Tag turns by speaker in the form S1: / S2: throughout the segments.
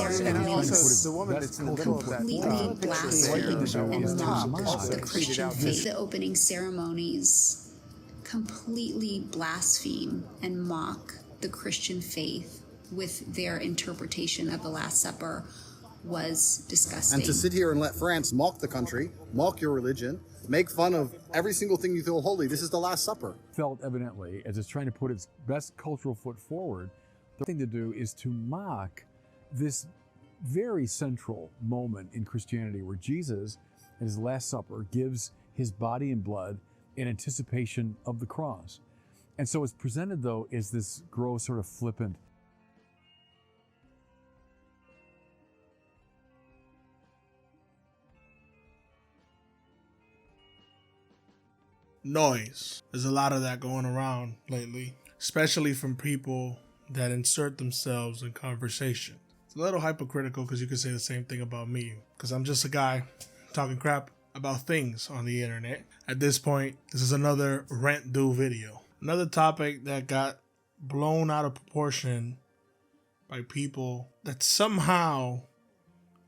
S1: ceremonies,
S2: the woman that's in the middle of that
S1: completely blaspheme and mock the Christian faith. The opening ceremonies completely blaspheme and mock the Christian faith with their interpretation of the Last Supper was disgusting.
S3: And to sit here and let France mock the country, mock your religion, make fun of every single thing you feel holy, this is the Last Supper.
S4: Felt evidently, as it's trying to put its best cultural foot forward, the thing to do is to mock this very central moment in Christianity where Jesus, at his Last Supper, gives his body and blood in anticipation of the cross. And so it's presented, though, as this gross, sort of flippant,
S5: noise. There's a lot of that going around lately, especially from people that insert themselves in conversation. It's a little hypocritical because you could say the same thing about me, because I'm just a guy talking crap about things on the internet. At this point, this is another rant due video. Another topic that got blown out of proportion by people that somehow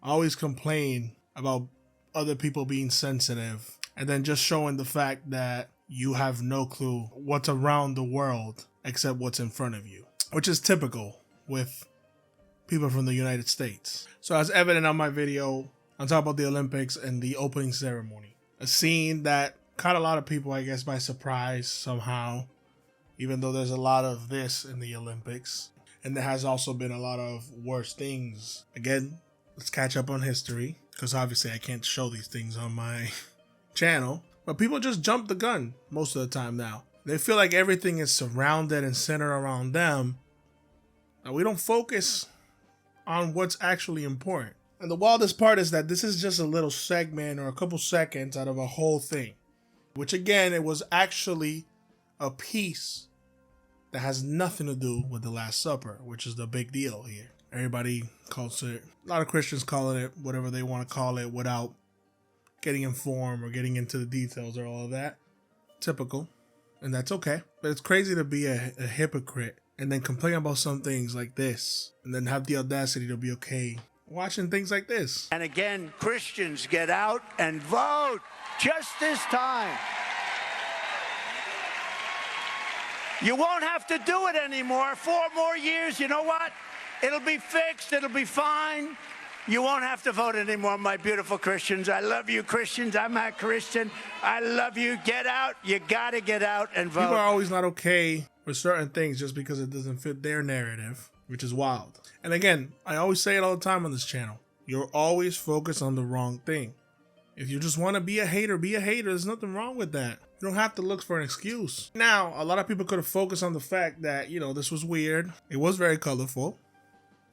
S5: always complain about other people being sensitive, and then just showing the fact that you have no clue what's around the world except what's in front of you, which is typical with people from the United States. So as evident on my video, I'm talking about the Olympics and the opening ceremony. A scene that caught a lot of people, I guess, by surprise somehow, even though there's a lot of this in the Olympics. And there has also been a lot of worse things. Again, let's catch up on history, because obviously I can't show these things on my channel. But people just jump the gun most of the time now. They feel like everything is surrounded and centered around them. Now we don't focus on what's actually important. And the wildest part is that this is just a little segment or a couple seconds out of a whole thing. Which again, it was actually a piece that has nothing to do with the Last Supper, which is the big deal here. Everybody calls it, a lot of Christians call it whatever they want to call it without getting informed or getting into the details or all of that. Typical. And that's okay. But it's crazy to be a hypocrite and then complain about some things like this and then have the audacity to be okay watching things like this.
S6: And again, Christians, get out and vote just this time. You won't have to do it anymore. 4 more years, you know what? It'll be fixed. It'll be fine. You won't have to vote anymore, my beautiful Christians. I love you, Christians. I'm a Christian. I love you. Get out. You got to get out and vote.
S5: People are always not okay with certain things just because it doesn't fit their narrative, which is wild. And again, I always say it all the time on this channel. You're always focused on the wrong thing. If you just want to be a hater, be a hater. There's nothing wrong with that. You don't have to look for an excuse. Now, a lot of people could have focused on the fact that, you know, this was weird. It was very colorful.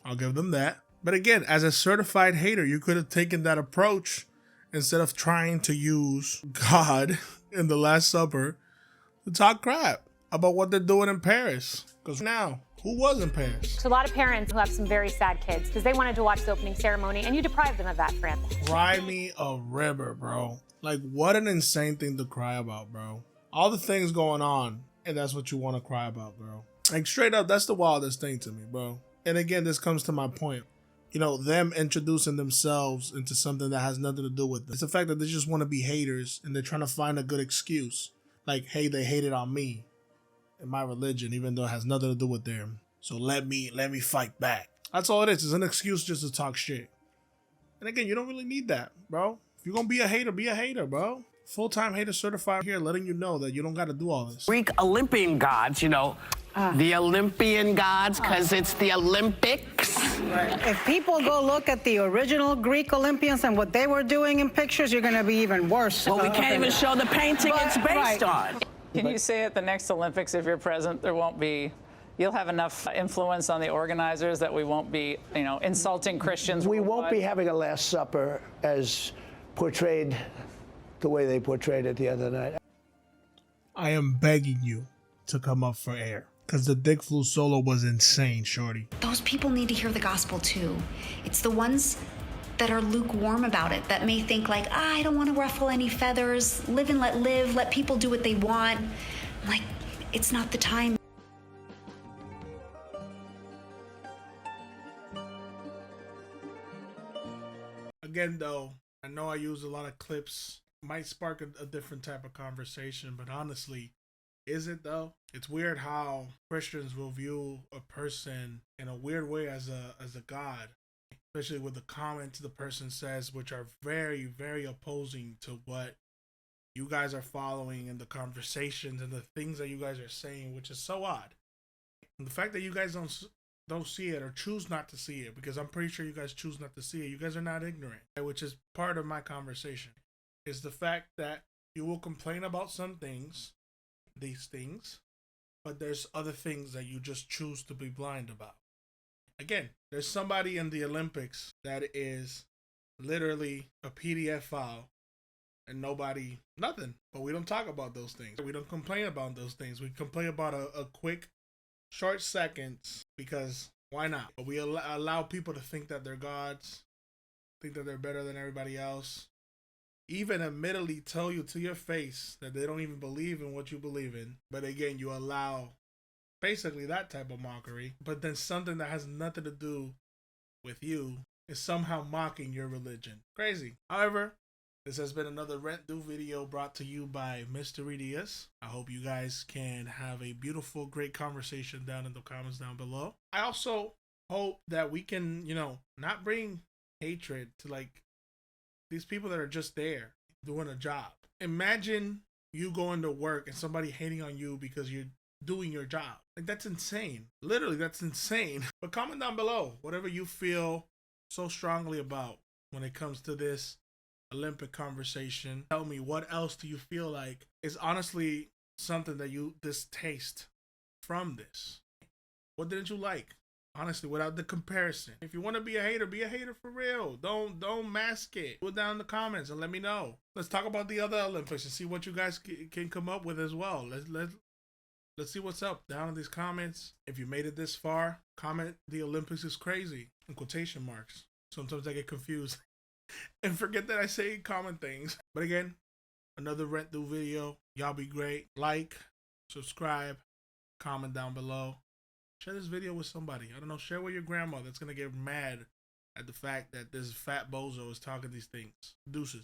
S5: I'll give them that. But again, as a certified hater, you could have taken that approach instead of trying to use God in the Last Supper to talk crap about what they're doing in Paris. Because now, who was in Paris?
S7: So a lot of parents who have some very sad kids because they wanted to watch the opening ceremony and you deprived them of that, Fran.
S5: Cry me a river, bro. Like, what an insane thing to cry about, bro. All the things going on, and that's what you want to cry about, bro. Like, straight up, that's the wildest thing to me, bro. And again, this comes to my point. You know, them introducing themselves into something that has nothing to do with it. It's the fact that they just want to be haters and they're trying to find a good excuse. Like, hey, they hated on me and my religion, even though it has nothing to do with them. So let me fight back. That's all it is. It's an excuse just to talk shit. And again, you don't really need that, bro. If you're going to be a hater, bro. Full-time hater certified here, letting you know that you don't got to do all this.
S8: Greek Olympian gods, you know, the Olympian gods, because it's the Olympics.
S9: Right. If people go look at the original Greek Olympians and what they were doing in pictures, you're going to be even worse.
S8: Well, we can't even show the painting it's based on.
S10: Can you say at the next Olympics, if you're present, you'll have enough influence on the organizers that we won't be, you know, insulting Christians?
S6: We won't be having a Last Supper as portrayed the way they portrayed it the other night.
S5: I am begging you to come up for air. Because the Dick Flu solo was insane, shorty.
S1: Those people need to hear the gospel too. It's the ones that are lukewarm about it, that may think like, I don't want to ruffle any feathers, live and let live, let people do what they want. Like, it's not the time.
S5: Again, though, I know I use a lot of clips. Might spark a different type of conversation, but honestly, is it though? It's weird how Christians will view a person in a weird way as a god, especially with the comments the person says, which are very, very opposing to what you guys are following and the conversations and the things that you guys are saying, which is so odd. And the fact that you guys don't see it or choose not to see it, because I'm pretty sure you guys choose not to see it. You guys are not ignorant, which is part of my conversation, is the fact that you will complain about some things, these things, but there's other things that you just choose to be blind about. Again, there's somebody in the Olympics that is literally a PDF file and nothing, but we don't talk about those things. We don't complain about those things. We complain about a quick, short seconds, because why not? But we allow people to think that they're gods, think that they're better than everybody else, even admittedly tell you to your face that they don't even believe in what you believe in. But again, you allow basically that type of mockery. But then something that has nothing to do with you is somehow mocking your religion. Crazy. However, this has been another Rent Due video brought to you by MrRuidiaz. I hope you guys can have a beautiful, great conversation down in the comments down below. I also hope that we can, not bring hatred to like these people that are just there doing a job. Imagine you going to work and somebody hating on you because you're doing your job. Like, that's insane. Literally, that's insane. But comment down below whatever you feel so strongly about when it comes to this Olympic conversation. Tell me, what else do you feel like is honestly something that you distaste from this? What didn't you like? Honestly, without the comparison. If you want to be a hater for real. Don't mask it. Put down in the comments and let me know. Let's talk about the other Olympics and see what you guys can come up with as well. Let's see what's up down in these comments. If you made it this far, comment the Olympics is crazy in quotation marks. Sometimes I get confused and forget that I say common things. But again, another Rent Due video. Y'all be great. Like, subscribe, comment down below. Share this video with somebody. I don't know, share with your grandma that's going to get mad at the fact that this fat bozo is talking these things. Deuces.